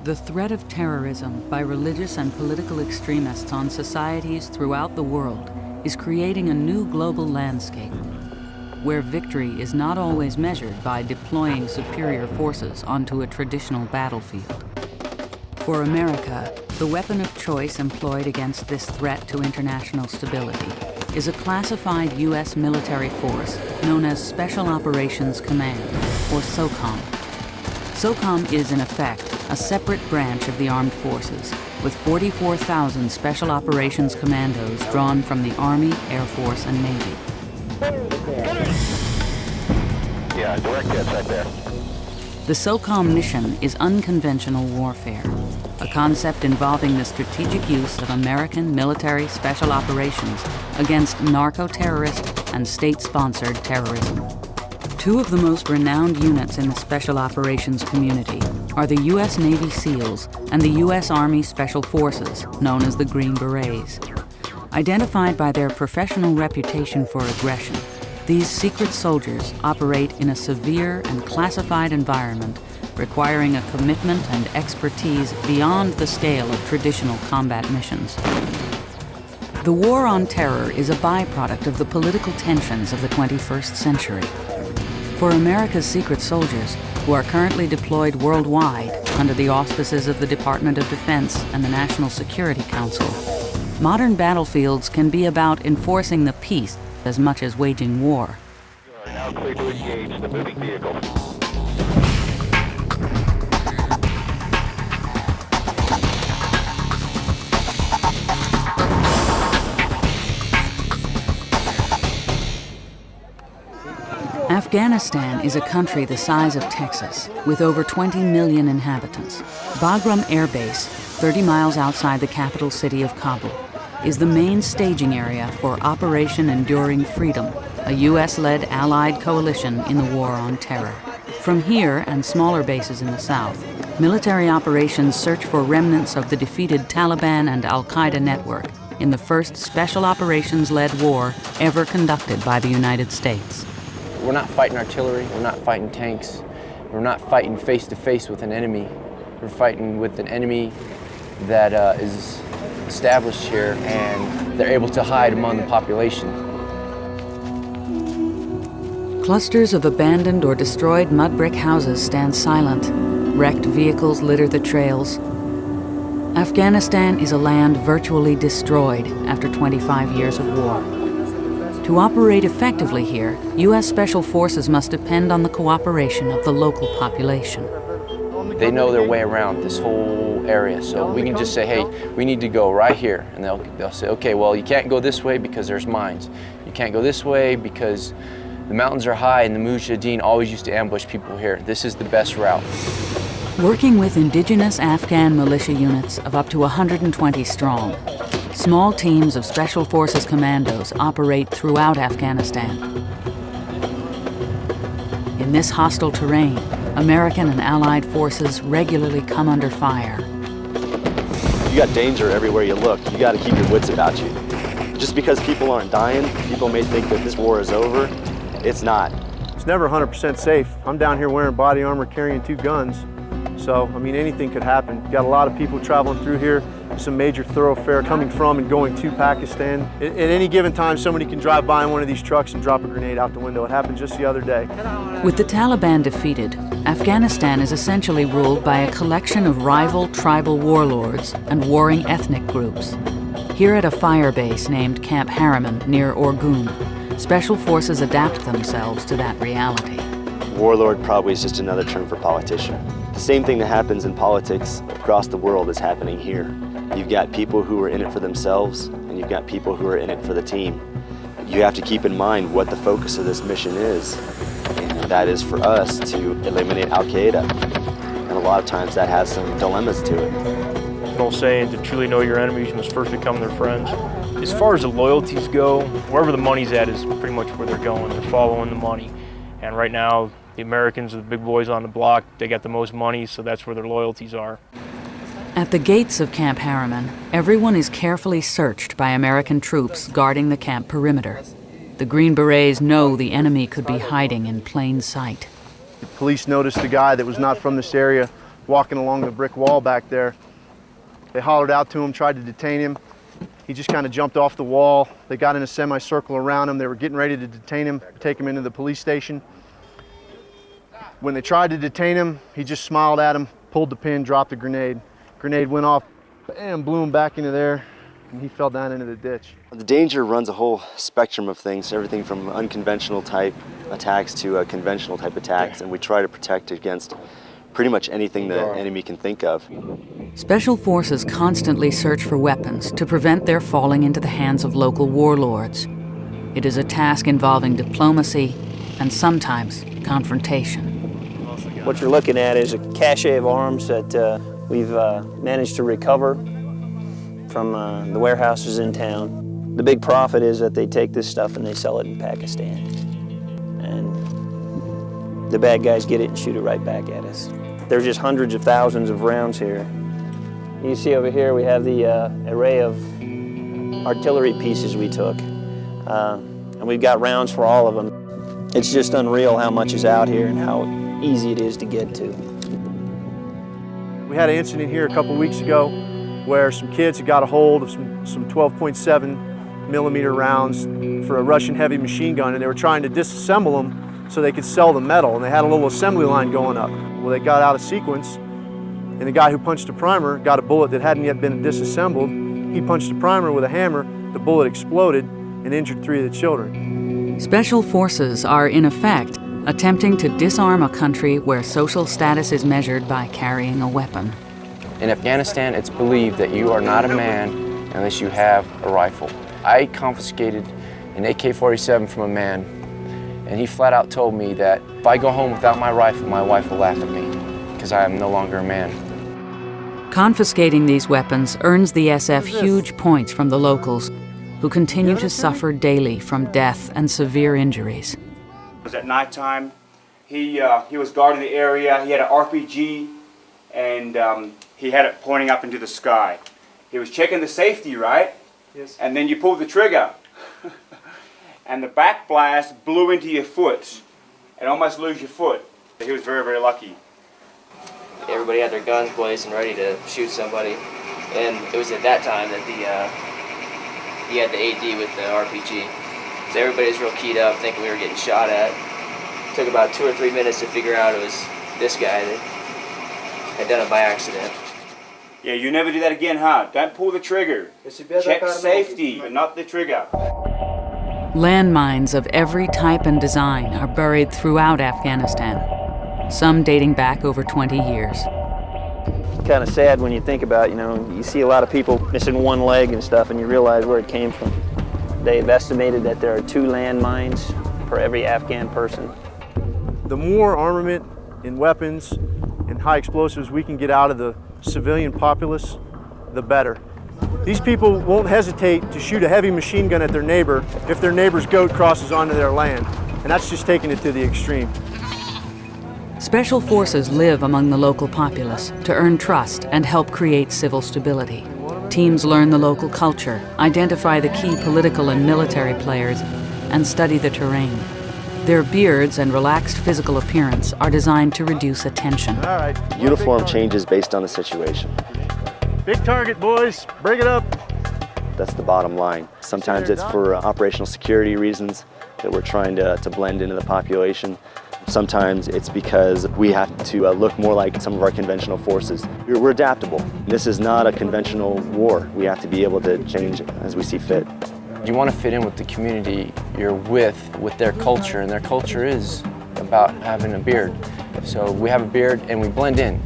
The threat of terrorism by religious and political extremists on societies throughout the world is creating a new global landscape, where victory is not always measured by deploying superior forces onto a traditional battlefield. For America, the weapon of choice employed against this threat to international stability is a classified U.S. military force known as Special Operations Command, or SOCOM. SOCOM is, in effect, a separate branch of the armed forces, with 44,000 Special Operations Commandos drawn from the Army, Air Force, and Navy. Yeah, direct hits right there. The SOCOM mission is unconventional warfare, a concept involving the strategic use of American military special operations against narco-terrorist and state-sponsored terrorism. Two of the most renowned units in the special operations community are the U.S. Navy SEALs and the U.S. Army Special Forces, known as the Green Berets. Identified by their professional reputation for aggression, these secret soldiers operate in a severe and classified environment, requiring a commitment and expertise beyond the scale of traditional combat missions. The war on terror is a byproduct of the political tensions of the 21st century. For America's secret soldiers, who are currently deployed worldwide under the auspices of the Department of Defense and the National Security Council, modern battlefields can be about enforcing the peace as much as waging war. You are now clear to engage the moving vehicle. Afghanistan is a country the size of Texas, with over 20 million inhabitants. Bagram Air Base, 30 miles outside the capital city of Kabul, is the main staging area for Operation Enduring Freedom, a U.S.-led allied coalition in the war on terror. From here and smaller bases in the south, military operations search for remnants of the defeated Taliban and al-Qaeda network in the first special operations-led war ever conducted by the United States. We're not fighting artillery, we're not fighting tanks, we're not fighting face-to-face with an enemy. We're fighting with an enemy that is established here, and they're able to hide among the population. Clusters of abandoned or destroyed mud brick houses stand silent. Wrecked vehicles litter the trails. Afghanistan is a land virtually destroyed after 25 years of war. To operate effectively here, U.S. Special Forces must depend on the cooperation of the local population. They know their way around this whole area, so we can just say, hey, we need to go right here. And they'll say, okay, well, you can't go this way because there's mines. You can't go this way because the mountains are high and the Mujahideen always used to ambush people here. This is the best route. Working with indigenous Afghan militia units of up to 120 strong, small teams of Special Forces commandos operate throughout Afghanistan. In this hostile terrain, American and Allied forces regularly come under fire. You got danger everywhere you look. You got to keep your wits about you. Just because people aren't dying, people may think that this war is over. It's not. It's never 100% safe. I'm down here wearing body armor, carrying 2 guns. So, I mean, anything could happen. You got a lot of people traveling through here. Some major thoroughfare coming from and going to Pakistan. At any given time, somebody can drive by in one of these trucks and drop a grenade out the window. It happened just the other day. With the Taliban defeated, Afghanistan is essentially ruled by a collection of rival tribal warlords and warring ethnic groups. Here at a fire base named Camp Harriman near Orgun, Special Forces adapt themselves to that reality. Warlord probably is just another term for politician. The same thing that happens in politics across the world is happening here. You've got people who are in it for themselves, and you've got people who are in it for the team. You have to keep in mind what the focus of this mission is, and that is for us to eliminate Al-Qaeda. And a lot of times that has some dilemmas to it. An old saying, to truly know your enemies, you must first become their friends. As far as the loyalties go, wherever the money's at is pretty much where they're going. They're following the money. And right now, the Americans are the big boys on the block. They got the most money, so that's where their loyalties are. At the gates of Camp Harriman, everyone is carefully searched by American troops guarding the camp perimeter. The Green Berets know the enemy could be hiding in plain sight. The police noticed a guy that was not from this area walking along the brick wall back there. They hollered out to him, tried to detain him. He just kind of jumped off the wall. They got in a semicircle around him. They were getting ready to detain him, take him into the police station. When they tried to detain him, he just smiled at him, pulled the pin, dropped the grenade. Grenade went off, bam, blew him back into there, and he fell down into the ditch. The danger runs a whole spectrum of things, everything from unconventional type attacks to conventional type attacks, and we try to protect against pretty much anything the enemy can think of. Special forces constantly search for weapons to prevent their falling into the hands of local warlords. It is a task involving diplomacy and sometimes confrontation. What you're looking at is a cache of arms that we've managed to recover from the warehouses in town. The big profit is that they take this stuff and they sell it in Pakistan. And the bad guys get it and shoot it right back at us. There's just hundreds of thousands of rounds here. You see over here we have the array of artillery pieces we took. And we've got rounds for all of them. It's just unreal how much is out here and how easy it is to get to. We had an incident here a couple weeks ago where some kids had got a hold of some 12.7 millimeter rounds for a Russian heavy machine gun, and they were trying to disassemble them so they could sell the metal, and they had a little assembly line going up. Well, they got out of sequence, and the guy who punched the primer got a bullet that hadn't yet been disassembled. He punched the primer with a hammer, the bullet exploded and injured 3 of the children. Special forces are, in effect, attempting to disarm a country where social status is measured by carrying a weapon. In Afghanistan, it's believed that you are not a man unless you have a rifle. I confiscated an AK-47 from a man, and he flat out told me that if I go home without my rifle, my wife will laugh at me because I am no longer a man. Confiscating these weapons earns the SF huge points from the locals, who continue to suffer daily from death and severe injuries. It was at nighttime. He was guarding the area. He had an RPG, and he had it pointing up into the sky. He was checking the safety, right? Yes. And then you pulled the trigger, and the back blast blew into your foot, and almost lose your foot. He was very, very lucky. Everybody had their guns blazed and ready to shoot somebody, and it was at that time that he had the AD with the RPG. So everybody was real keyed up, thinking we were getting shot at. It took about 2 or 3 minutes to figure out it was this guy that had done it by accident. Yeah, you never do that again, huh? Don't pull the trigger. Check safety, but not the trigger. Landmines of every type and design are buried throughout Afghanistan, some dating back over 20 years. It's kind of sad when you think about, you see a lot of people missing one leg and stuff, and you realize where it came from. They've estimated that there are 2 landmines per every Afghan person. The more armament and weapons and high explosives we can get out of the civilian populace, the better. These people won't hesitate to shoot a heavy machine gun at their neighbor if their neighbor's goat crosses onto their land, and that's just taking it to the extreme. Special forces live among the local populace to earn trust and help create civil stability. Teams learn the local culture, identify the key political and military players, and study the terrain. Their beards and relaxed physical appearance are designed to reduce attention. All right. Uniform changes based on the situation. Big target, boys. Bring it up. That's the bottom line. Sometimes it's for operational security reasons that we're trying to blend into the population. Sometimes it's because we have to look more like some of our conventional forces. We're adaptable. This is not a conventional war. We have to be able to change as we see fit. You want to fit in with the community you're with their culture, and their culture is about having a beard. So we have a beard and we blend in.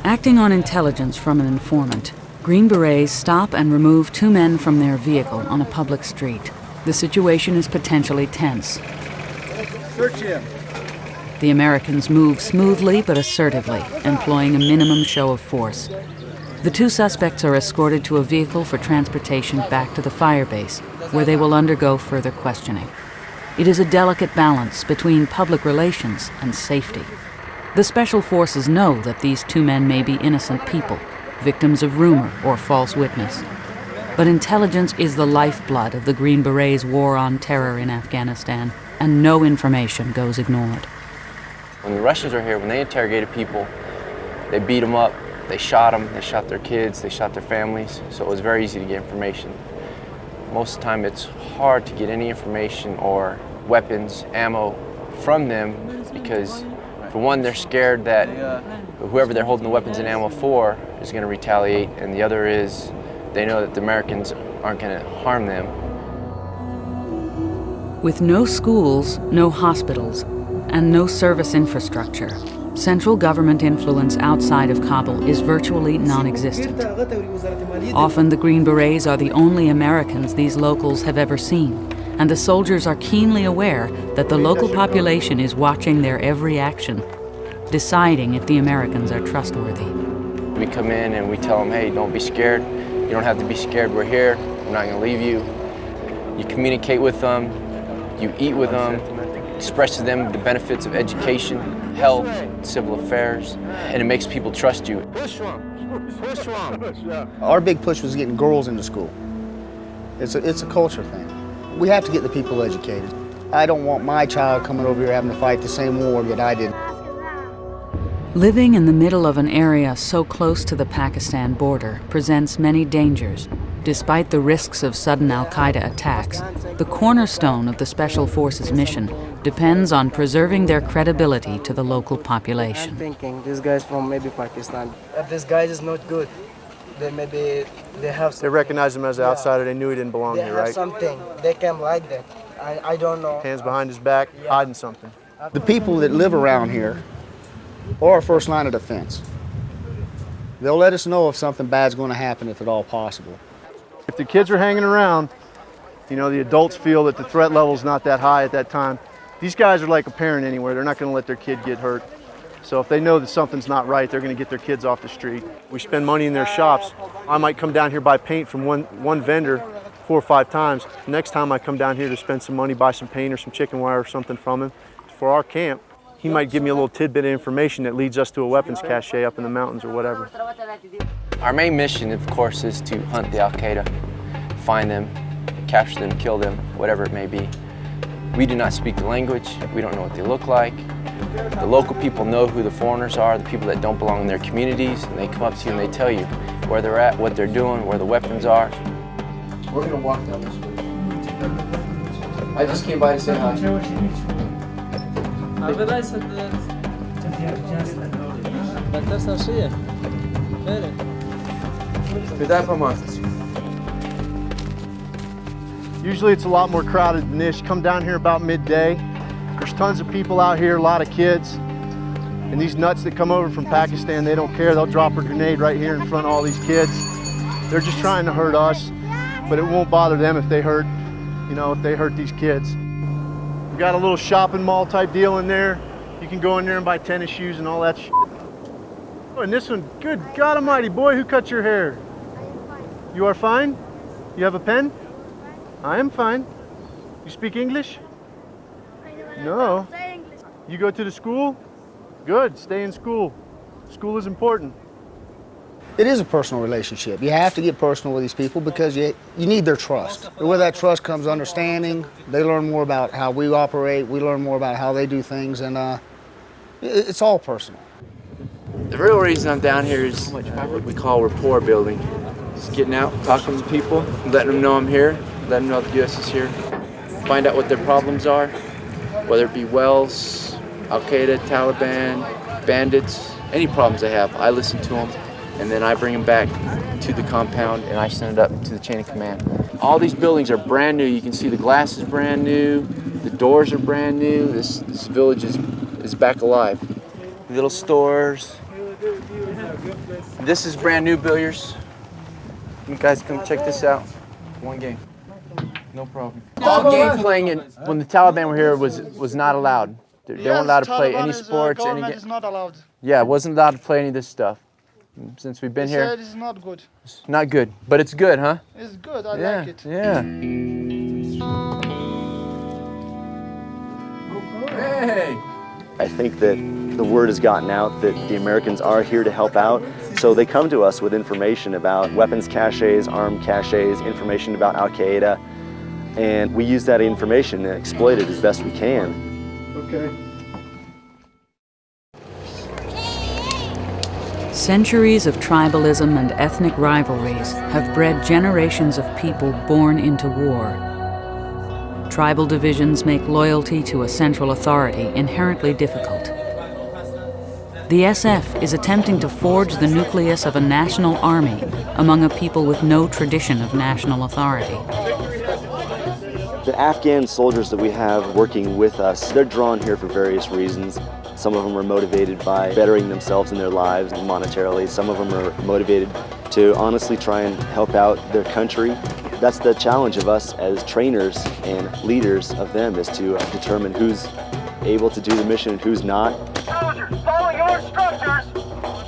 Acting on intelligence from an informant, Green Berets stop and remove 2 men from their vehicle on a public street. The situation is potentially tense. Search him. The Americans move smoothly but assertively, employing a minimum show of force. The 2 suspects are escorted to a vehicle for transportation back to the firebase, where they will undergo further questioning. It is a delicate balance between public relations and safety. The special forces know that these 2 men may be innocent people, victims of rumor or false witness. But intelligence is the lifeblood of the Green Berets' war on terror in Afghanistan, and no information goes ignored. When the Russians were here, when they interrogated people, They beat them up, they shot them, they shot their kids, they shot their families, so it was very easy to get information. Most of the time it's hard to get any information or weapons, ammo from them because, for one, they're scared that whoever they're holding the weapons and ammo for is going to retaliate, and the other is they know that the Americans aren't going to harm them. With no schools, no hospitals, and no service infrastructure, central government influence outside of Kabul is virtually non-existent. Often the Green Berets are the only Americans these locals have ever seen, and the soldiers are keenly aware that the local population is watching their every action, deciding if the Americans are trustworthy. We come in and we tell them, hey, don't be scared. You don't have to be scared, we're here, we're not gonna leave you. You communicate with them, you eat with them, express to them the benefits of education, health, civil affairs, and it makes people trust you. Our big push was getting girls into school. It's a culture thing. We have to get the people educated. I don't want my child coming over here having to fight the same war that I did. Living in the middle of an area so close to the Pakistan border presents many dangers. Despite the risks of sudden al-Qaeda attacks, the cornerstone of the Special Forces mission depends on preserving their credibility to the local population. I'm thinking this guy's from maybe Pakistan. If this guy is not good, then maybe they have something. They recognize him as an outsider. They knew he didn't belong here, right? They have something. They came like that. I don't know. Hands behind his back, hiding something. The people that live around here are our first line of defense. They'll let us know if something bad's going to happen, if at all possible. If the kids are hanging around, you know, the adults feel that the threat level's not that high at that time. These guys are like a parent anywhere. They're not going to let their kid get hurt. So if they know that something's not right, they're going to get their kids off the street. We spend money in their shops. I might come down here, buy paint from one vendor 4 or 5 times. Next time I come down here to spend some money, buy some paint or some chicken wire or something from him for our camp, he might give me a little tidbit of information that leads us to a weapons cache up in the mountains or whatever. Our main mission, of course, is to hunt the al-Qaeda, find them, capture them, kill them, whatever it may be. We do not speak the language. We don't know what they look like. The local people know who the foreigners are, the people that don't belong in their communities, and they come up to you and they tell you where they're at, what they're doing, where the weapons are. We're going to walk down this way. I just came by to say hi. Usually it's a lot more crowded than this. Come down here about midday. There's tons of people out here, a lot of kids. And these nuts that come over from Pakistan, they don't care. They'll drop a grenade right here in front of all these kids. They're just trying to hurt us, but it won't bother them if they hurt, you know, if they hurt these kids. We've got a little shopping mall type deal in there. You can go in there and buy tennis shoes and all that shit. Oh, and this one, good God almighty, boy, who cut your hair? You are fine? You have a pen? I am fine. You speak English? No. You go to the school? Good, stay in school. School is important. It is a personal relationship. You have to get personal with these people because you need their trust. And with that trust comes understanding. They learn more about how we operate. We learn more about how they do things, and it's all personal. The real reason I'm down here is what we call rapport building. Just getting out, talking to people, letting them know I'm here, letting them know the U.S. is here. Find out what their problems are, whether it be Wells, Al-Qaeda, Taliban, bandits, any problems they have. I listen to them, and then I bring them back to the compound, and I send it up to the chain of command. All these buildings are brand new. You can see the glass is brand new, the doors are brand new. This village is back alive. Little stores. This is brand new, Billiards. You guys come check this out. One game. No problem. All game playing when the Taliban were here was not allowed. They weren't allowed to play any sports. Government is not allowed. Yeah, wasn't allowed to play any of this stuff. Since we've been here. Said it's not good. It's not good, but it's good, huh? It's good. I like it. Yeah. Hey. I think that the word has gotten out that the Americans are here to help out, so they come to us with information about weapons caches, armed caches, information about Al-Qaeda, and we use that information and exploit it as best we can. Okay. Centuries of tribalism and ethnic rivalries have bred generations of people born into war. Tribal divisions make loyalty to a central authority inherently difficult. The SF is attempting to forge the nucleus of a national army among a people with no tradition of national authority. The Afghan soldiers that we have working with us, they're drawn here for various reasons. Some of them are motivated by bettering themselves in their lives monetarily. Some of them are motivated to honestly try and help out their country. That's the challenge of us as trainers and leaders of them, is to determine who's able to do the mission and who's not. Soldiers, follow your instructors.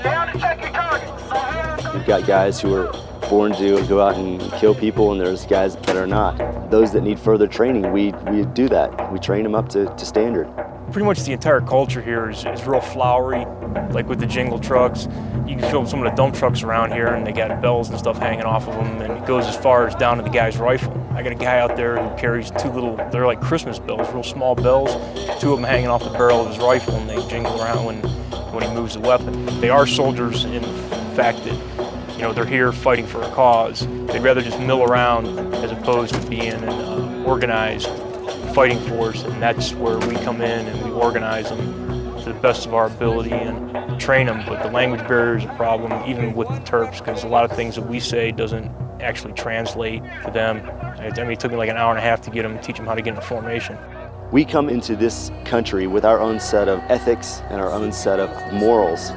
Down to check your targets. You've got guys who are born to go out and kill people, and there's guys that are not. Those that need further training, we do that. We train them up to standard. Pretty much the entire culture here is real flowery, like with the jingle trucks. You can feel some of the dump trucks around here, and they got bells and stuff hanging off of them, and it goes as far as down to the guy's rifle. I got a guy out there who carries two little, they're like Christmas bells, real small bells, two of them hanging off the barrel of his rifle, and they jingle around when he moves the weapon. They are soldiers in the fact that, you know, they're here fighting for a cause. They'd rather just mill around as opposed to being an organized fighting force, and that's where we come in and we organize them to the best of our ability and train them. But the language barrier is a problem, even with the Terps, because a lot of things that we say doesn't actually translate to them. I mean, it took me like an hour and a half to teach them how to get into formation. We come into this country with our own set of ethics and our own set of morals,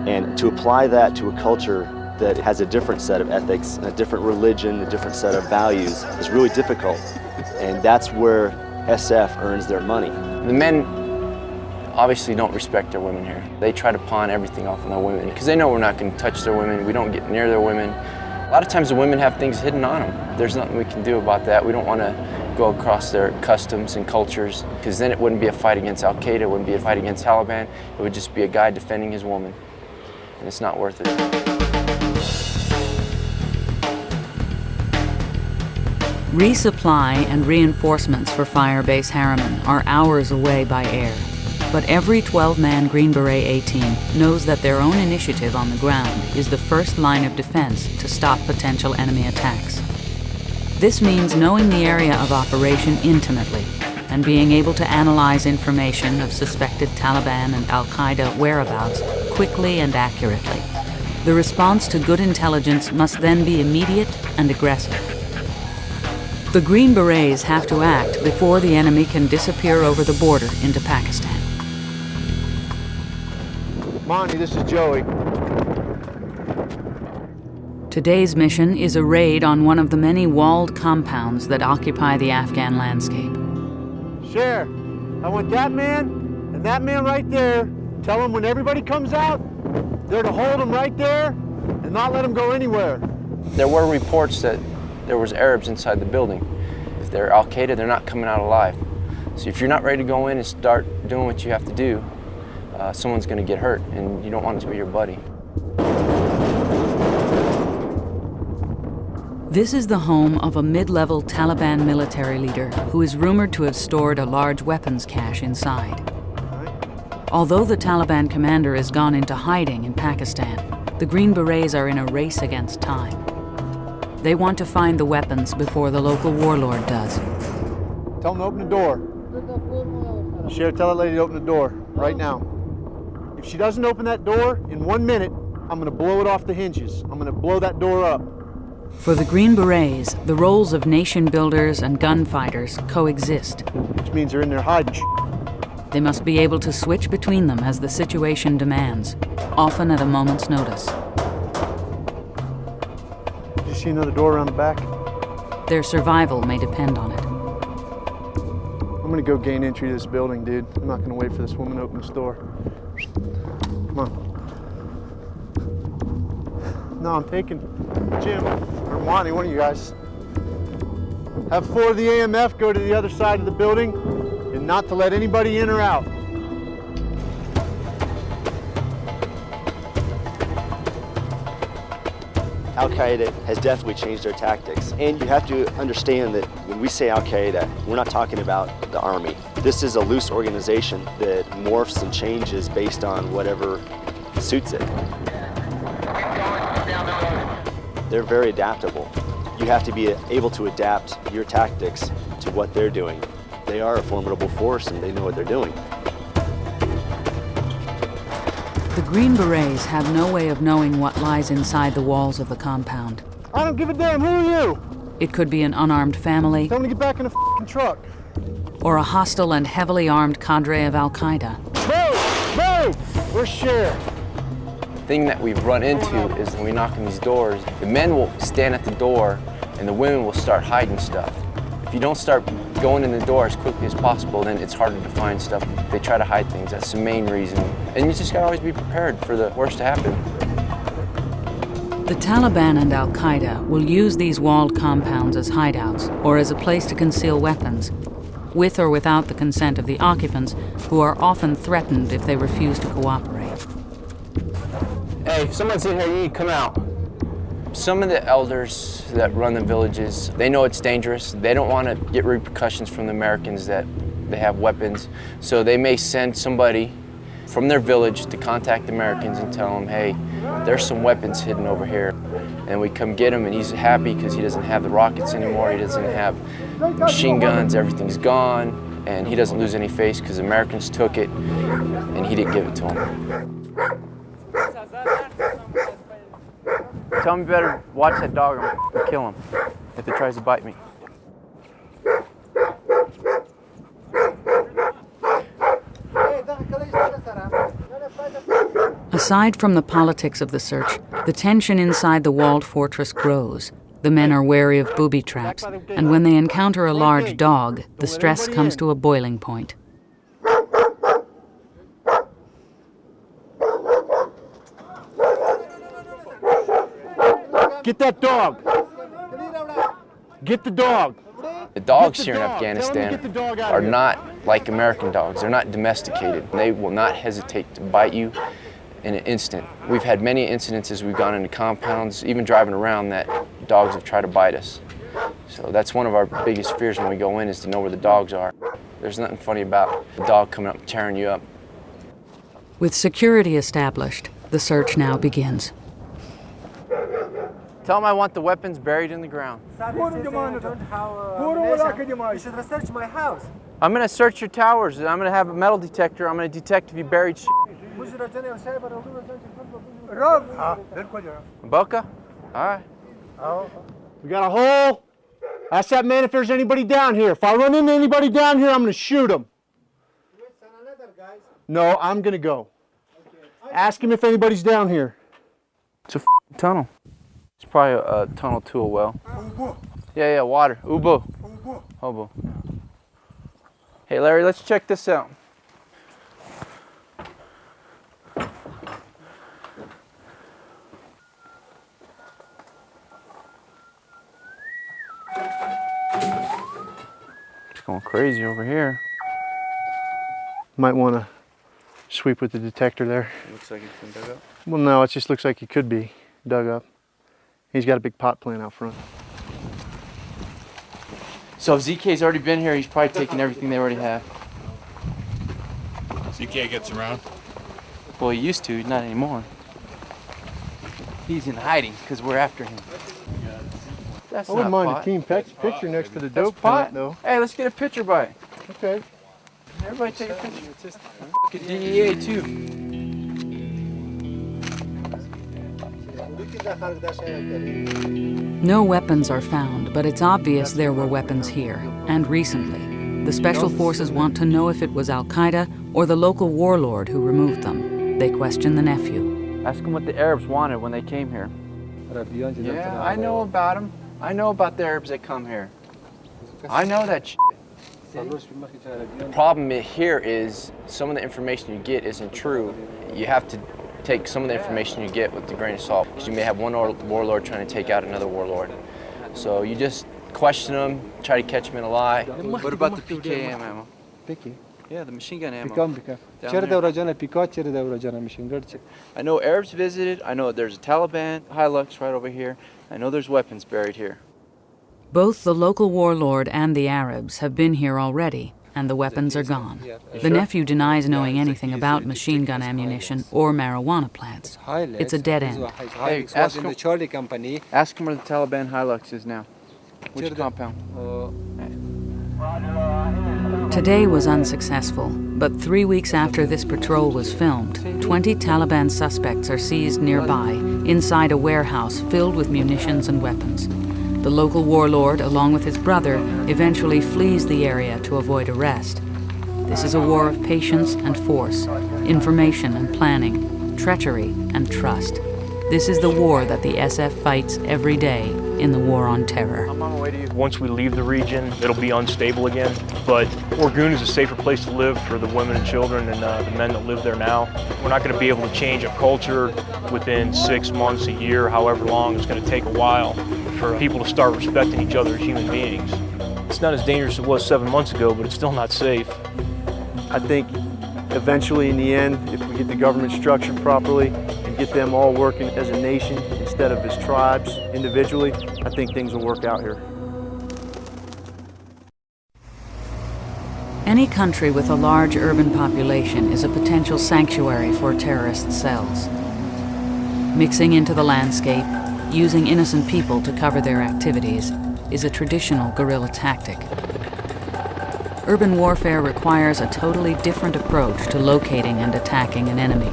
and to apply that to a culture that has a different set of ethics, a different religion, a different set of values is really difficult. And that's where SF earns their money. The men obviously don't respect their women here. They try to pawn everything off on their women because they know we're not going to touch their women. We don't get near their women. A lot of times the women have things hidden on them. There's nothing we can do about that. We don't want to go across their customs and cultures, because then it wouldn't be a fight against Al-Qaeda, it wouldn't be a fight against Taliban. It would just be a guy defending his woman, and it's not worth it. Resupply and reinforcements for Fire Base Harriman are hours away by air, but every 12-man Green Beret A-team knows that their own initiative on the ground is the first line of defense to stop potential enemy attacks. This means knowing the area of operation intimately and being able to analyze information of suspected Taliban and Al-Qaeda whereabouts quickly and accurately. The response to good intelligence must then be immediate and aggressive. The Green Berets have to act before the enemy can disappear over the border into Pakistan. Monty, this is Joey. Today's mission is a raid on one of the many walled compounds that occupy the Afghan landscape. Sheriff, I want that man and that man right there. Tell them when everybody comes out, they're to hold them right there and not let them go anywhere. There were reports that there was Arabs inside the building. If they're Al-Qaeda, they're not coming out alive. So if you're not ready to go in and start doing what you have to do, someone's going to get hurt, and you don't want it to be your buddy. This is the home of a mid-level Taliban military leader who is rumored to have stored a large weapons cache inside. Although the Taliban commander has gone into hiding in Pakistan, the Green Berets are in a race against time. They want to find the weapons before the local warlord does. Tell them to open the door. Sheriff, tell that lady to open the door right now. If she doesn't open that door in 1 minute, I'm going to blow it off the hinges. I'm going to blow that door up. For the Green Berets, the roles of nation builders and gunfighters coexist. Which means they're in there hiding. They must be able to switch between them as the situation demands, often at a moment's notice. Did you see another door around the back? Their survival may depend on it. I'm gonna go gain entry to this building, dude. I'm not gonna wait for this woman to open this door. Come on. No, I'm taking Jim or Monty, one of you guys. Have 4 of the AMF go to the other side of the building and not to let anybody in or out. Al-Qaeda has definitely changed their tactics. And you have to understand that when we say Al-Qaeda, we're not talking about the army. This is a loose organization that morphs and changes based on whatever suits it. they're very adaptable. You have to be able to adapt your tactics to what they're doing. They are a formidable force and they know what they're doing. The Green Berets have no way of knowing what lies inside the walls of the compound. I don't give a damn, who are you? It could be an unarmed family, Tell me to get back in the f***ing truck. or a hostile and heavily armed cadre of Al-Qaeda. Move! Where's Sheriff? The thing that we've run into is when we knock on these doors, the men will stand at the door and the women will start hiding stuff. If you don't start going in the door as quickly as possible, then it's harder to find stuff. They try to hide things. That's the main reason. And you just gotta always be prepared for the worst to happen. The Taliban and Al-Qaeda will use these walled compounds as hideouts or as a place to conceal weapons, with or without the consent of the occupants, who are often threatened if they refuse to cooperate. Hey, if someone's in here, you need to come out. Some of the elders that run the villages, they know it's dangerous. They don't want to get repercussions from the Americans that they have weapons. So they may send somebody from their village to contact the Americans and tell them, hey, there's some weapons hidden over here. And we come get him, and he's happy because he doesn't have the rockets anymore. He doesn't have machine guns. Everything's gone. And he doesn't lose any face because the Americans took it and he didn't give it to him. Tell him you better watch that dog or I'll kill him if it tries to bite me. Aside from the politics of the search, the tension inside the walled fortress grows. The men are wary of booby traps, and when they encounter a large dog, the stress comes to a boiling point. Get that dog. Get the dog. The dogs here in Afghanistan are not like American dogs. They're not domesticated. They will not hesitate to bite you in an instant. We've had many incidences we've gone into compounds, even driving around, that dogs have tried to bite us. So that's one of our biggest fears when we go in, is to know where the dogs are. There's nothing funny about a dog coming up and tearing you up. With security established, the search now begins. Tell them I want the weapons buried in the ground. You should research my house. I'm going to search your towers, and I'm going to have a metal detector. I'm going to detect if you buried shit. Boca? All right. We got a hole. Ask that man if there's anybody down here. If I run into anybody down here, I'm going to shoot him. No, I'm going to go. Ask him if anybody's down here. It's a tunnel. It's probably a tunnel to a well. Yeah, water. Ubu. Hobo. Hey, Larry, let's check this out. It's going crazy over here. Might want to sweep with the detector there. It looks like it's been dug up. Well, no, it just looks like it could be dug up. He's got a big pot plant out front. So if ZK's already been here, he's probably taken everything they already have. ZK gets around? Well, he used to, not anymore. He's in hiding because we're after him. That's I wouldn't not mind pot. a team picture next to the That's dope pot, plant, though. Hey, let's get a picture by it. Okay. Everybody take a picture. Fucking DEA too. No weapons are found, but it's obvious there were weapons here, and recently. The special forces want to know if it was Al-Qaeda or the local warlord who removed them. They question the nephew. Ask them what the Arabs wanted when they came here. Yeah, I know about them. I know about the Arabs that come here. I know that shit. The problem here is some of the information you get isn't true. You have to take some of the information you get with a grain of salt, because you may have one warlord trying to take out another warlord. So you just question them, try to catch them in a lie. What about the PKM ammo? Yeah, the machine gun ammo. I know Arabs visited. I know there's a Taliban Hilux right over here. I know there's weapons buried here. Both the local warlord and the Arabs have been here already, and the weapons are gone. The nephew denies knowing anything about machine gun ammunition or marijuana plants. It's a dead end. Hey, ask him where the Taliban Hilux is now. Which compound? Today was unsuccessful, but 3 weeks after this patrol was filmed, 20 Taliban suspects are seized nearby, inside a warehouse filled with munitions and weapons. The local warlord, along with his brother, eventually flees the area to avoid arrest. This is a war of patience and force, information and planning, treachery and trust. This is the war that the SF fights every day in the war on terror. Once we leave the region, it'll be unstable again, but Orgun is a safer place to live for the women and children and the men that live there now. We're not going to be able to change a culture within 6 months, a year, however long. It's going to take a while for people to start respecting each other as human beings. It's not as dangerous as it was 7 months ago, but it's still not safe. I think eventually in the end, if we get the government structured properly and get them all working as a nation instead of as tribes individually, I think things will work out here. Any country with a large urban population is a potential sanctuary for terrorist cells. Mixing into the landscape, using innocent people to cover their activities, is a traditional guerrilla tactic. Urban warfare requires a totally different approach to locating and attacking an enemy.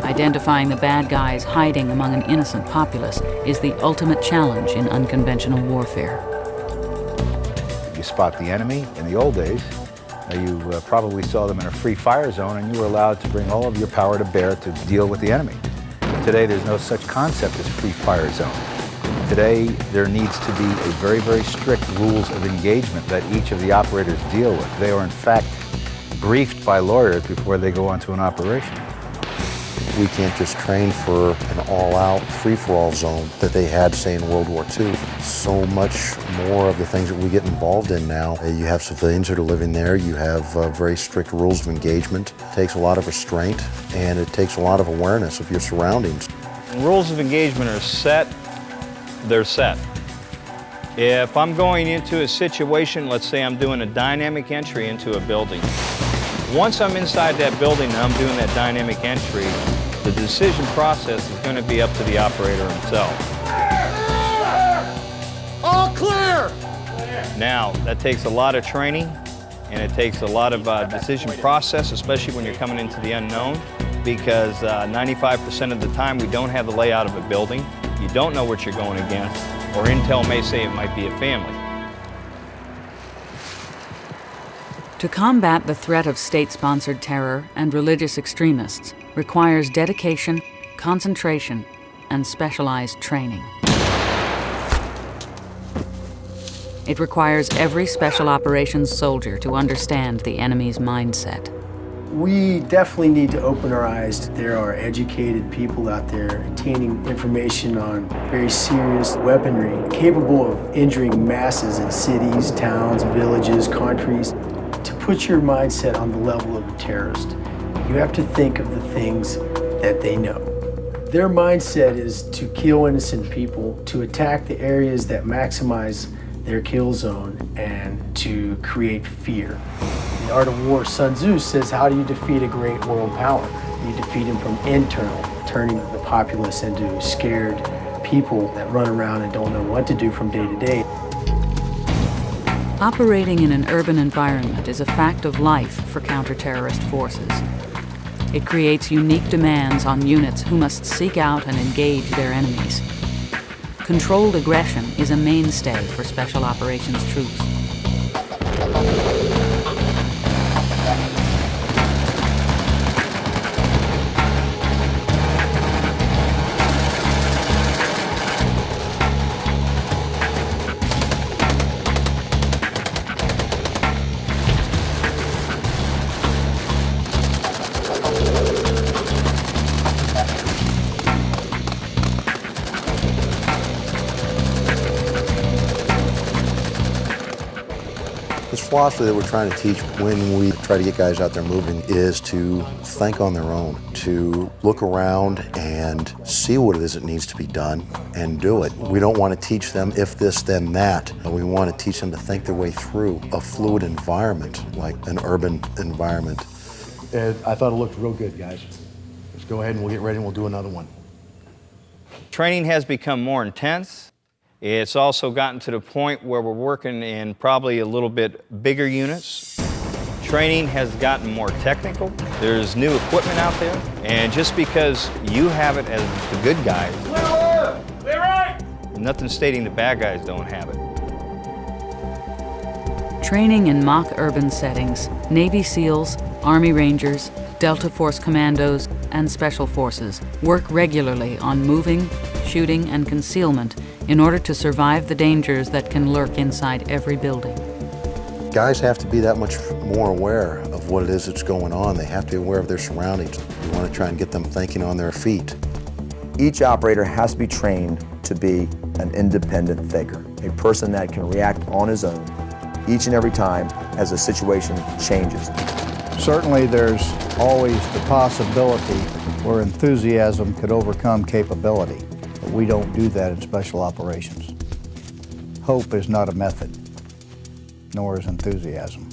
Identifying the bad guys hiding among an innocent populace is the ultimate challenge in unconventional warfare. You spot the enemy in the old days. You probably saw them in a free fire zone and you were allowed to bring all of your power to bear to deal with the enemy. Today, there's no such concept as free fire zone. Today, there needs to be a very, very strict rules of engagement that each of the operators deal with. They are, in fact, briefed by lawyers before they go onto an operation. We can't just train for an all-out free-for-all zone that they had, say, in World War II. So much more of the things that we get involved in now. You have civilians that are living there. You have very strict rules of engagement. It takes a lot of restraint, and it takes a lot of awareness of your surroundings. When rules of engagement are set, they're set. If I'm going into a situation, let's say I'm doing a dynamic entry into a building. Once I'm inside that building and I'm doing that dynamic entry, the decision process is going to be up to the operator himself. All clear! Now, that takes a lot of training and it takes a lot of decision process, especially when you're coming into the unknown, because 95% of the time we don't have the layout of a building. You don't know what you're going against, or intel may say it might be a family. To combat the threat of state-sponsored terror and religious extremists requires dedication, concentration, and specialized training. It requires every special operations soldier to understand the enemy's mindset. We definitely need to open our eyes. There are educated people out there obtaining information on very serious weaponry capable of injuring masses in cities, towns, villages, countries. To put your mindset on the level of a terrorist, you have to think of the things that they know. Their mindset is to kill innocent people, to attack the areas that maximize their kill zone, and to create fear. In The Art of War, Sun Tzu says, how do you defeat a great world power? You defeat him from internal, turning the populace into scared people that run around and don't know what to do from day to day. Operating in an urban environment is a fact of life for counter-terrorist forces. It creates unique demands on units who must seek out and engage their enemies. Controlled aggression is a mainstay for special operations troops. philosophy that we're trying to teach when we try to get guys out there moving is to think on their own, to look around and see what it is that needs to be done and do it. We don't want to teach them if this, then that. We want to teach them to think their way through a fluid environment, like an urban environment. I thought it looked real good, guys. Let's go ahead and we'll get ready and we'll do another one. Training has become more intense. It's also gotten to the point where we're working in probably a little bit bigger units. Training has gotten more technical. There's new equipment out there. And just because you have it as the good guys, nothing stating the bad guys don't have it. Training in mock urban settings, Navy SEALs, Army Rangers, Delta Force Commandos, and Special Forces work regularly on moving, shooting, and concealment in order to survive the dangers that can lurk inside every building. Guys have to be that much more aware of what it is that's going on. They have to be aware of their surroundings. We want to try and get them thinking on their feet. Each operator has to be trained to be an independent thinker, a person that can react on his own each and every time as the situation changes. Certainly there's always the possibility where enthusiasm could overcome capability, but we don't do that in special operations. Hope is not a method, nor is enthusiasm.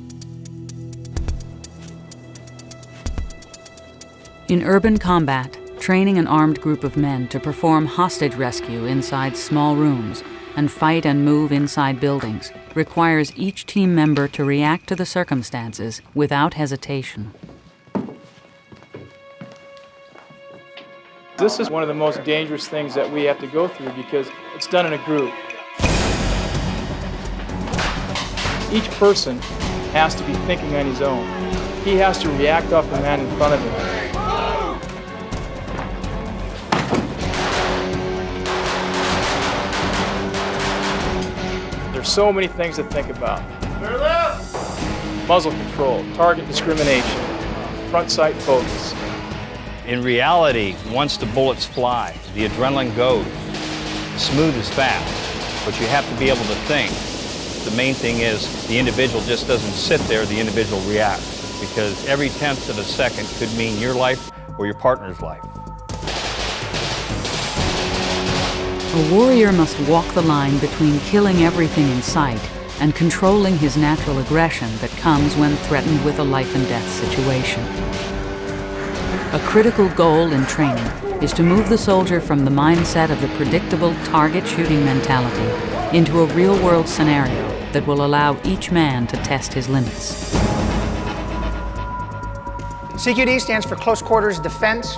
In urban combat, training an armed group of men to perform hostage rescue inside small rooms and fight and move inside buildings requires each team member to react to the circumstances without hesitation. This is one of the most dangerous things that we have to go through because it's done in a group. Each person has to be thinking on his own. He has to react off the man in front of him. There's so many things to think about. Muzzle control, target discrimination, front sight focus. In reality, once the bullets fly, the adrenaline goes. Smooth is fast, but you have to be able to think. The main thing is the individual just doesn't sit there, the individual reacts, because every tenth of a second could mean your life or your partner's life. A warrior must walk the line between killing everything in sight and controlling his natural aggression that comes when threatened with a life and death situation. A critical goal in training is to move the soldier from the mindset of the predictable target shooting mentality into a real-world scenario that will allow each man to test his limits. CQD stands for Close Quarters Defense.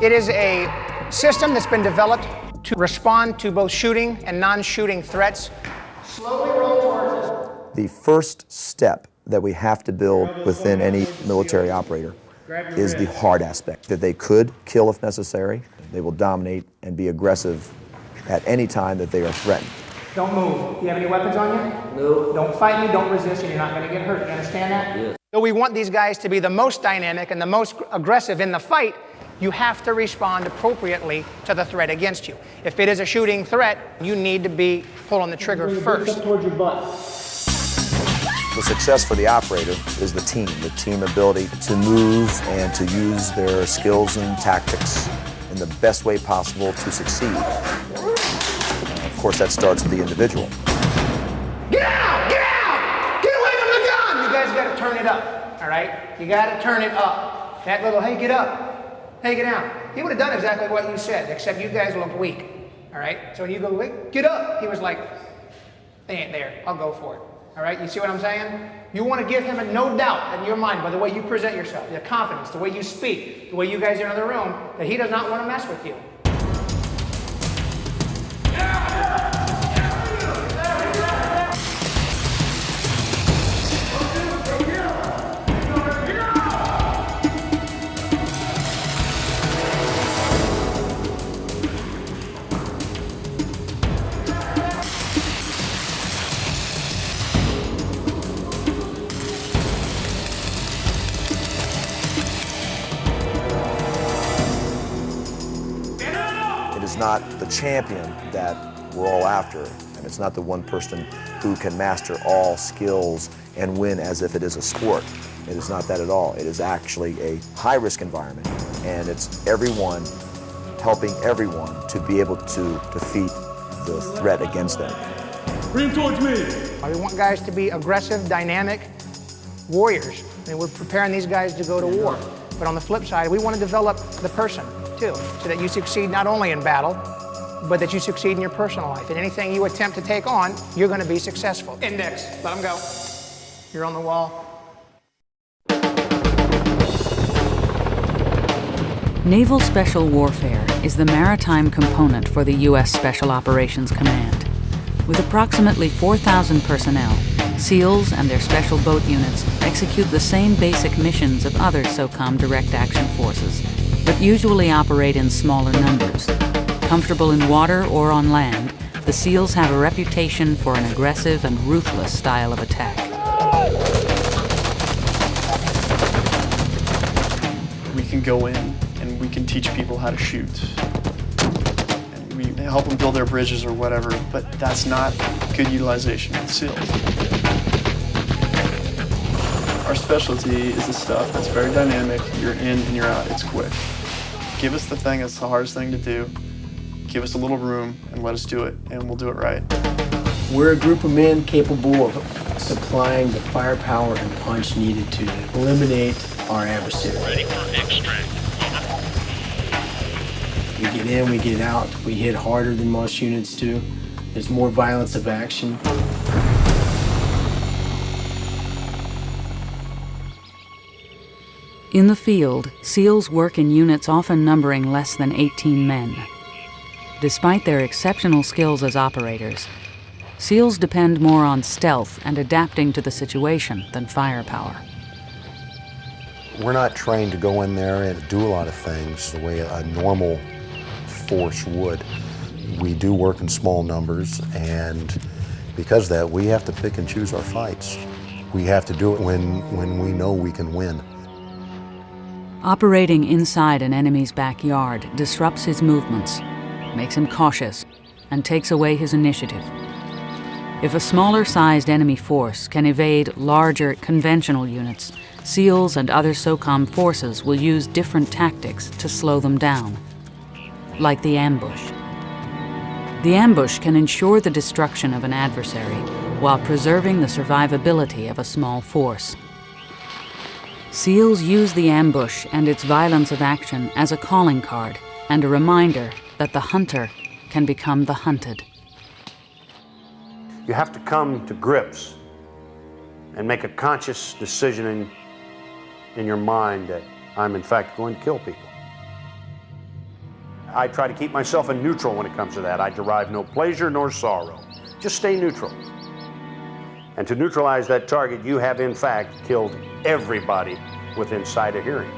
It is a system that's been developed to respond to both shooting and non-shooting threats. Slowly roll towards us. The first step that we have to build within any military operator is the hard aspect, that they could kill if necessary. They will dominate and be aggressive at any time that they are threatened. Don't move. Do you have any weapons on you? No. Don't fight me, don't resist, and you're not going to get hurt. You understand that? Yes. So we want these guys to be the most dynamic and the most aggressive in the fight. You have to respond appropriately to the threat against you. If it is a shooting threat, you need to be pulling the trigger first. Towards your butt. The success for the operator is the team ability to move and to use their skills and tactics in the best way possible to succeed. Of course, that starts with the individual. Get out! Get out! Get away from the gun! You guys got to turn it up, all right? You got to turn it up. That little, hey, get up. Hey, get down. He would have done exactly what you said, except you guys looked weak, all right? So when you go, wait, get up, he was like, they ain't there. I'll go for it, all right? You see what I'm saying? You want to give him a no doubt in your mind by the way you present yourself, the confidence, the way you speak, the way you guys are in the room, that he does not want to mess with you. Not the champion that we're all after. I It's not the one person who can master all skills and win as if it is a sport. It is not that at all. It is actually a high-risk environment, and it's everyone helping everyone to be able to defeat the threat against them. Bring towards me. We want guys to be aggressive, dynamic warriors. I mean, we're preparing these guys to go to war. But on the flip side, we want to develop the person, too, so that you succeed not only in battle, but that you succeed in your personal life. And anything you attempt to take on, you're going to be successful. Index, let them go. You're on the wall. Naval Special Warfare is the maritime component for the U.S. Special Operations Command. With approximately 4,000 personnel, SEALs and their special boat units execute the same basic missions of other SOCOM direct action forces, but usually operate in smaller numbers. Comfortable in water or on land, the SEALs have a reputation for an aggressive and ruthless style of attack. We can go in and we can teach people how to shoot. And we help them build their bridges or whatever, but that's not good utilization of SEALs. Our specialty is the stuff that's very dynamic. You're in and you're out. It's quick. Give us the thing that's the hardest thing to do. Give us a little room and let us do it, and we'll do it right. We're a group of men capable of supplying the firepower and punch needed to eliminate our adversary. Ready for extract. We get in, we get out. We hit harder than most units do. There's more violence of action. In the field, SEALs work in units often numbering less than 18 men. Despite their exceptional skills as operators, SEALs depend more on stealth and adapting to the situation than firepower. We're not trained to go in there and do a lot of things the way a normal force would. We do work in small numbers, and because of that, we have to pick and choose our fights. We have to do it when we know we can win. Operating inside an enemy's backyard disrupts his movements, makes him cautious, and takes away his initiative. If a smaller-sized enemy force can evade larger conventional units, SEALs and other SOCOM forces will use different tactics to slow them down, like the ambush. The ambush can ensure the destruction of an adversary while preserving the survivability of a small force. SEALs use the ambush and its violence of action as a calling card and a reminder that the hunter can become the hunted. You have to come to grips and make a conscious decision in your mind that I'm in fact going to kill people. I try to keep myself in neutral when it comes to that. I derive no pleasure nor sorrow. Just stay neutral. And to neutralize that target, you have in fact killed everybody within sight of hearing.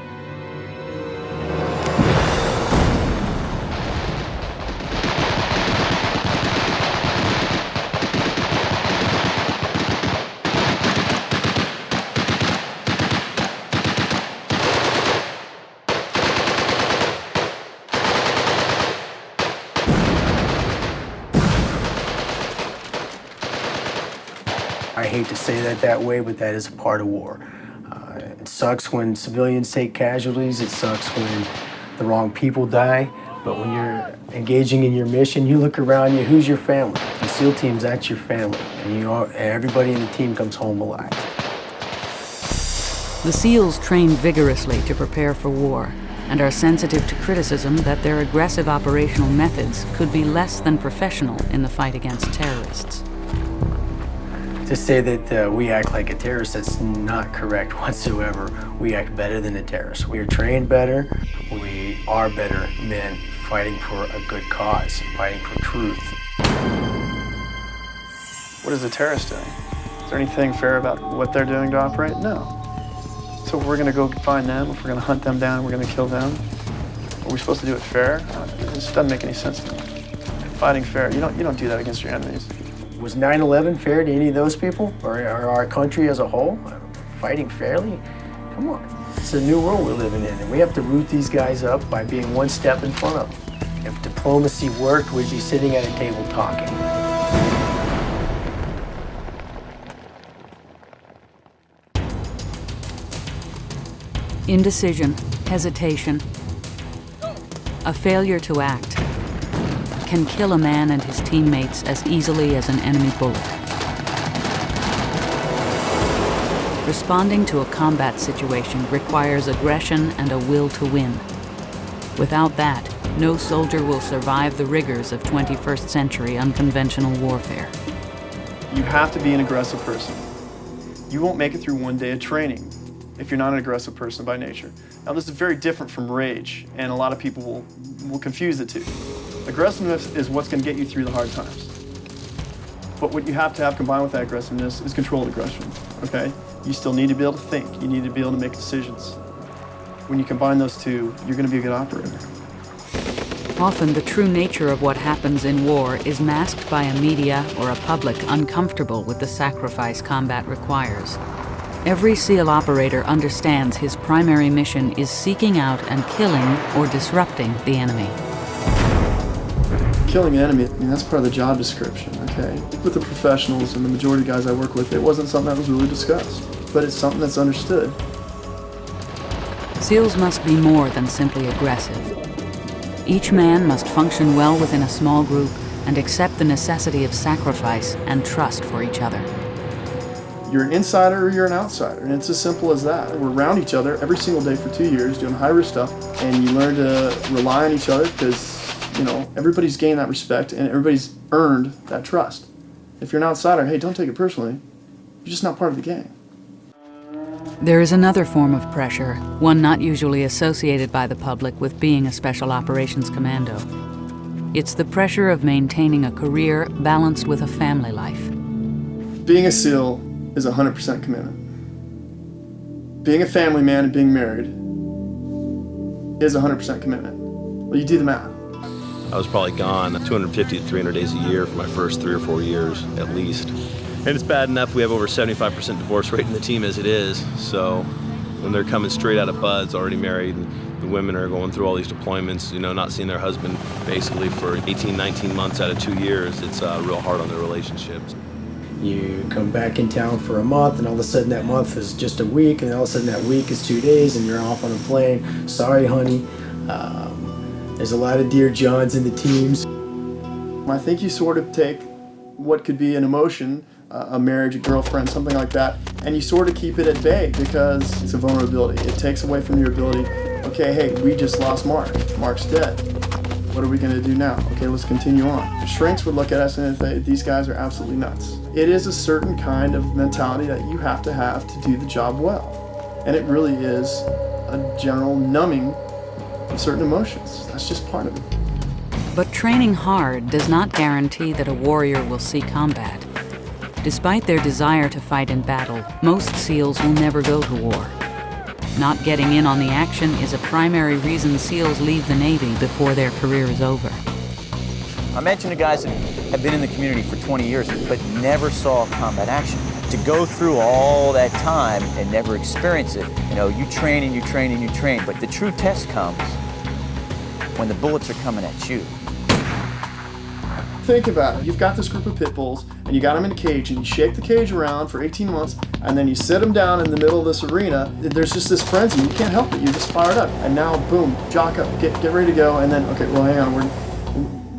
I hate to say that way, but that is a part of war. It sucks when civilians take casualties. It sucks when the wrong people die. But when you're engaging in your mission, you look around you, who's your family? The SEAL teams, that's your family. And everybody in the team comes home alive. The SEALs train vigorously to prepare for war and are sensitive to criticism that their aggressive operational methods could be less than professional in the fight against terrorists. To say that we act like a terrorist, that's not correct whatsoever. We act better than a terrorist. We are trained better. We are better men fighting for a good cause, fighting for truth. What is a terrorist doing? Is there anything fair about what they're doing to operate? No. So if we're gonna go find them, if we're gonna hunt them down, we're gonna kill them, are we supposed to do it fair? This doesn't make any sense to me. Fighting fair, you don't do that against your enemies. Was 9/11 fair to any of those people, or our country as a whole? Fighting fairly? Come on. It's a new world we're living in, and we have to root these guys up by being one step in front of them. If diplomacy worked, we'd be sitting at a table talking. Indecision, hesitation, a failure to act can kill a man and his teammates as easily as an enemy bullet. Responding to a combat situation requires aggression and a will to win. Without that, no soldier will survive the rigors of 21st century unconventional warfare. You have to be an aggressive person. You won't make it through one day of training if you're not an aggressive person by nature. Now, this is very different from rage, and a lot of people will confuse the two. Aggressiveness is what's going to get you through the hard times. But what you have to have combined with that aggressiveness is controlled aggression, okay? You still need to be able to think. You need to be able to make decisions. When you combine those two, you're going to be a good operator. Often the true nature of what happens in war is masked by a media or a public uncomfortable with the sacrifice combat requires. Every SEAL operator understands his primary mission is seeking out and killing or disrupting the enemy. Killing an enemy, I mean, that's part of the job description, okay? With the professionals and the majority of guys I work with, it wasn't something that was really discussed, but it's something that's understood. SEALs must be more than simply aggressive. Each man must function well within a small group and accept the necessity of sacrifice and trust for each other. You're an insider or you're an outsider, and it's as simple as that. We're around each other every single day for 2 years doing high-risk stuff, and you learn to rely on each other because, you know, everybody's gained that respect and everybody's earned that trust. If you're an outsider, hey, don't take it personally. You're just not part of the gang. There is another form of pressure, one not usually associated by the public with being a Special Operations Commando. It's the pressure of maintaining a career balanced with a family life. Being a SEAL is 100% commitment. Being a family man and being married is 100% commitment. Well, you do the math. I was probably gone 250 to 300 days a year for my first 3 or 4 years, at least. And it's bad enough we have over 75% divorce rate in the team as it is, so when they're coming straight out of buds, already married, and the women are going through all these deployments, you know, not seeing their husband basically for 18, 19 months out of 2 years, it's real hard on their relationships. You come back in town for a month, and all of a sudden that month is just a week, and all of a sudden that week is 2 days, and you're off on a plane. Sorry, honey. There's a lot of Dear Johns in the teams. I think you sort of take what could be an emotion, a marriage, a girlfriend, something like that, and you sort of keep it at bay because it's a vulnerability. It takes away from your ability. Okay, hey, we just lost Mark. Mark's dead. What are we going to do now? Okay, let's continue on. Shrinks would look at us and say, these guys are absolutely nuts. It is a certain kind of mentality that you have to do the job well. And it really is a general numbing of certain emotions. That's just part of it. But training hard does not guarantee that a warrior will see combat. Despite their desire to fight in battle, most SEALs will never go to war. Not getting in on the action is a primary reason SEALs leave the Navy before their career is over. I mentioned the guys that have been in the community for 20 years but never saw combat action. To go through all that time and never experience it, you know, you train and you train and you train, but the true test comes when the bullets are coming at you. Think about it. You've got this group of pit bulls, and you got them in a cage, and you shake the cage around for 18 months, and then you sit them down in the middle of this arena. There's just this frenzy. You can't help it. You're just fired up. And now, boom, jock up, get ready to go, and then, okay, well, hang on, we're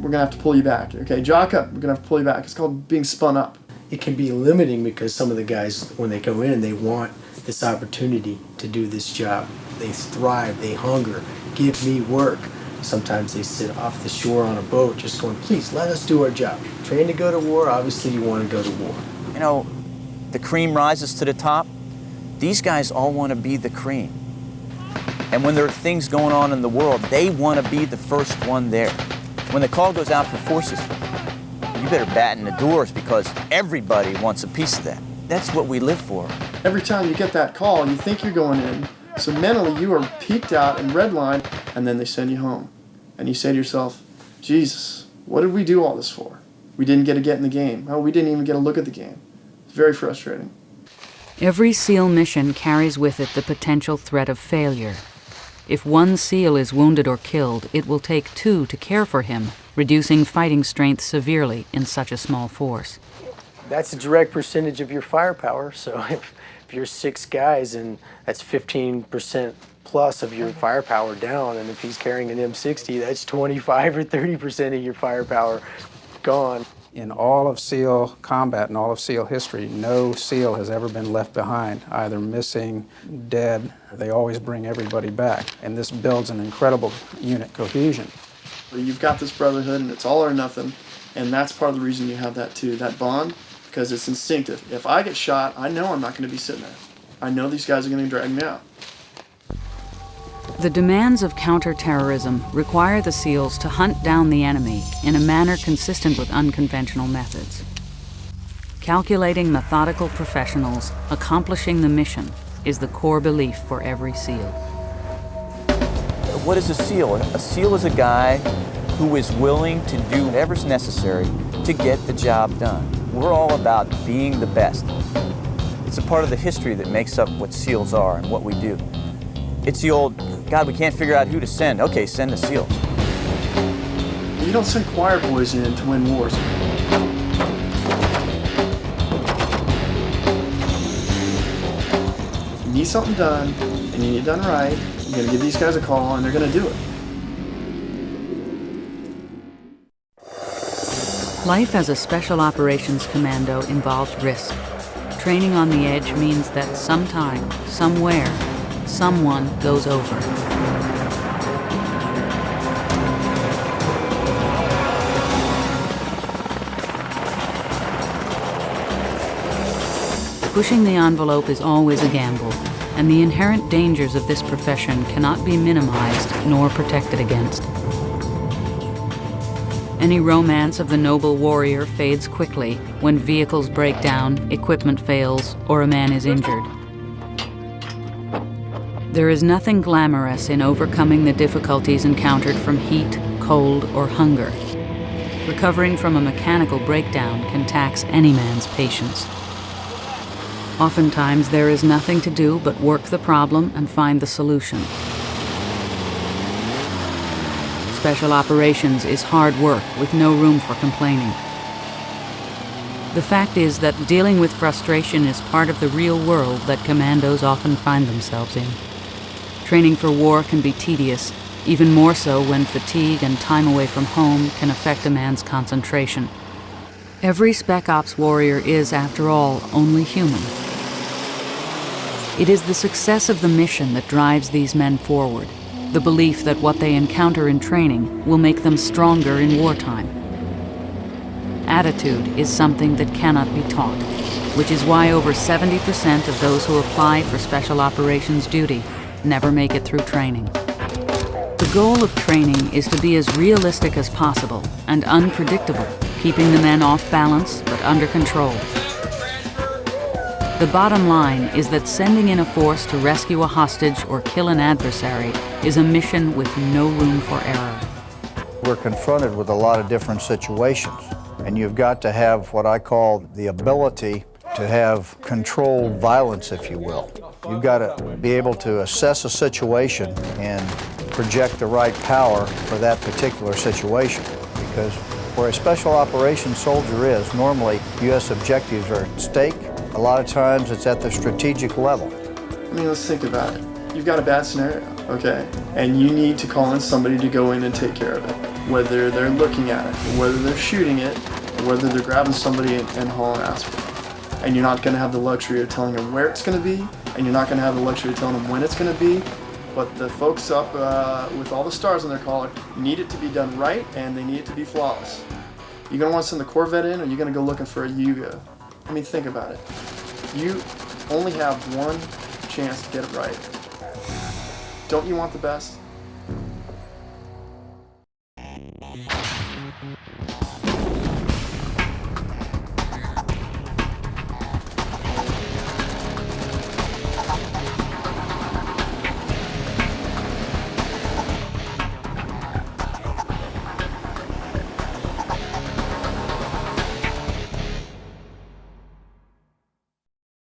going to have to pull you back. Okay, jock up, we're going to have to pull you back. It's called being spun up. It can be limiting because some of the guys, when they go in, they want this opportunity to do this job. They thrive, they hunger, give me work. Sometimes they sit off the shore on a boat just going, please, let us do our job. Train to go to war, obviously you want to go to war. You know, the cream rises to the top. These guys all want to be the cream. And when there are things going on in the world, they want to be the first one there. When the call goes out for forces, you better batten the doors because everybody wants a piece of that. That's what we live for. Every time you get that call, you think you're going in. So mentally, you are peaked out and redlined, and then they send you home. And you say to yourself, Jesus, what did we do all this for? We didn't get in the game. Oh, we didn't even get a look at the game. It's very frustrating. Every SEAL mission carries with it the potential threat of failure. If one SEAL is wounded or killed, it will take 2 to care for him, reducing fighting strength severely in such a small force. That's a direct percentage of your firepower, so if you're 6 guys and that's 15% plus of your firepower down, and if he's carrying an M60, that's 25 or 30% of your firepower gone. In all of SEAL combat and all of SEAL history, no SEAL has ever been left behind, either missing, dead. They always bring everybody back, and this builds an incredible unit cohesion. You've got this brotherhood, and it's all or nothing, and that's part of the reason you have that too, that bond, because it's instinctive. If I get shot, I know I'm not going to be sitting there. I know these guys are going to drag me out. The demands of counterterrorism require the SEALs to hunt down the enemy in a manner consistent with unconventional methods. Calculating, methodical professionals accomplishing the mission is the core belief for every SEAL. What is a SEAL? A SEAL is a guy who is willing to do whatever's necessary to get the job done. We're all about being the best. It's a part of the history that makes up what SEALs are and what we do. It's the old, God, we can't figure out who to send. Okay, send the SEALs. You don't send choir boys in to win wars. If you need something done, and you need it done right, you're going to give these guys a call, and they're going to do it. Life as a Special Operations Commando involves risk. Training on the edge means that sometime, somewhere, someone goes over. Pushing the envelope is always a gamble, and the inherent dangers of this profession cannot be minimized nor protected against. Any romance of the noble warrior fades quickly when vehicles break down, equipment fails, or a man is injured. There is nothing glamorous in overcoming the difficulties encountered from heat, cold, or hunger. Recovering from a mechanical breakdown can tax any man's patience. Oftentimes, there is nothing to do but work the problem and find the solution. Special operations is hard work with no room for complaining. The fact is that dealing with frustration is part of the real world that commandos often find themselves in. Training for war can be tedious, even more so when fatigue and time away from home can affect a man's concentration. Every Spec Ops warrior is, after all, only human. It is the success of the mission that drives these men forward, the belief that what they encounter in training will make them stronger in wartime. Attitude is something that cannot be taught, which is why over 70% of those who apply for Special Operations duty never make it through training. The goal of training is to be as realistic as possible and unpredictable, keeping the men off balance but under control. The bottom line is that sending in a force to rescue a hostage or kill an adversary is a mission with no room for error. We're confronted with a lot of different situations, and you've got to have what I call the ability to have controlled violence, if you will. You've got to be able to assess a situation and project the right power for that particular situation, because where a special operations soldier is, normally U.S. objectives are at stake. A lot of times it's at the strategic level. I mean, let's think about it. You've got a bad scenario, okay? And you need to call in somebody to go in and take care of it. Whether they're looking at it, whether they're shooting it, or whether they're grabbing somebody and hauling ass for it. And you're not going to have the luxury of telling them where it's going to be, and you're not going to have the luxury of telling them when it's going to be. But the folks up with all the stars on their collar need it to be done right, and they need it to be flawless. You're going to want to send the Corvette in, or you're going to go looking for a Yugo? I mean, think about it. You only have one chance to get it right. Don't you want the best?